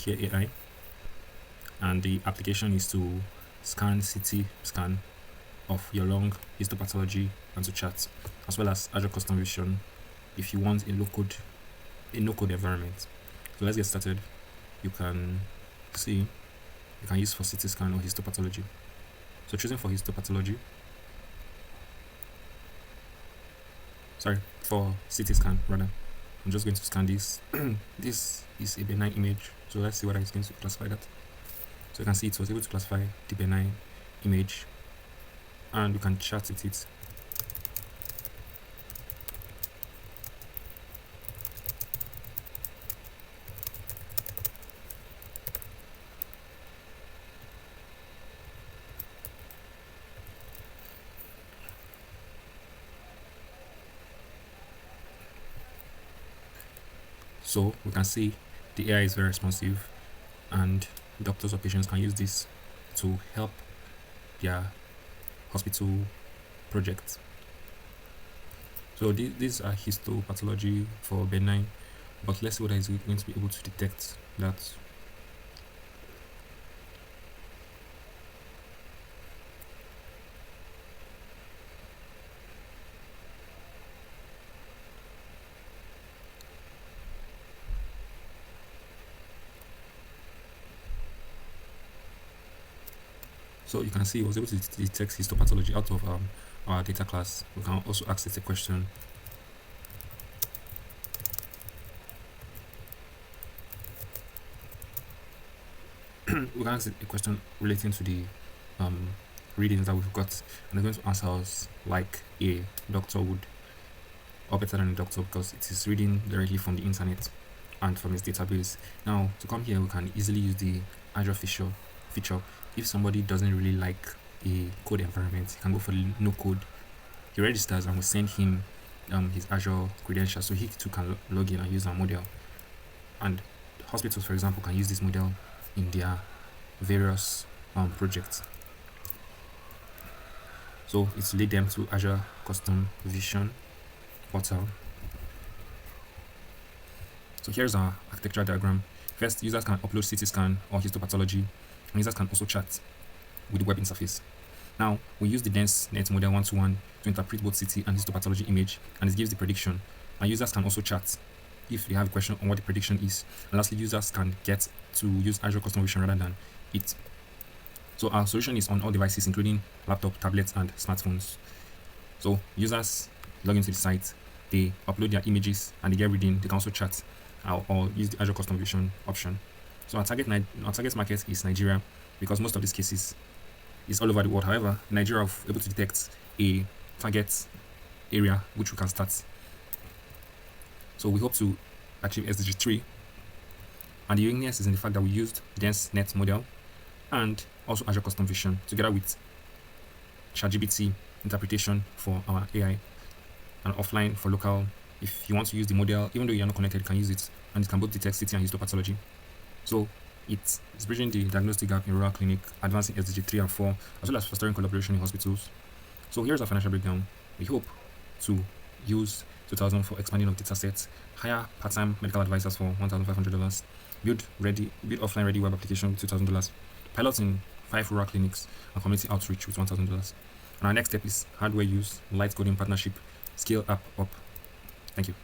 Lungcare AI, and the application is to scan CT scan of your lung, histopathology, and to chat, as well as Azure Custom Vision if you want a no-code environment. So let's get started. You can use for CT scan or histopathology. So choosing for histopathology, for CT scan rather, I'm just going to scan this. This is a benign image, so let's see what it's going to classify that. So you can see it was able to classify the benign image, and you can chat with it. So we can see the AI is very responsive, and doctors or patients can use this to help their hospital projects. So these are histopathology for benign, but let's see whether it's going to be able to detect that. So you can see it was able to detect histopathology out of our data class. We can also ask it a question. We can ask it a question relating to the readings that we've got, and it's going to answer us like a doctor would, or better than a doctor, because it is reading directly from the internet and from its database. Now to come here, we can easily use the Azure feature. If somebody doesn't really like a code environment, he can go for no code. He registers and we send him his Azure credentials, so he too can log in and use our model. And hospitals, for example, can use this model in their various projects. So it's lead them to Azure Custom Vision portal. So here's our architectural diagram. First, users can upload CT scan or histopathology, and users can also chat with the web interface. Now, we use the dense net model one-to-one to interpret both CT and histopathology image, and it gives the prediction. And users can also chat if they have a question on what the prediction is. And lastly, users can get to use Azure Custom Vision rather than it. So our solution is on all devices, including laptop, tablets, and smartphones. So users log into the site, they upload their images, and they get reading. They can also chat or use the Azure Custom Vision option. So our target market is Nigeria, because most of these cases is all over the world. However, Nigeria is able to detect a target area which we can start. So we hope to achieve SDG 3, and the uniqueness is in the fact that we used dense net model and also Azure Custom Vision together with ChatGPT interpretation for our AI, and offline for local. If you want to use the model, even though you're not connected, you can use it, and it can both detect CT and histopathology. So it's bridging the diagnostic gap in rural clinic, advancing SDG 3 and 4, as well as fostering collaboration in hospitals. So here's our financial breakdown. We hope to use 2,000 for expanding of data sets, hire part-time medical advisors for $1,500, build offline ready web application with $2,000, pilots in 5 rural clinics, and community outreach with $1,000. And our next step is hardware use, light coding partnership, scale up. Thank you.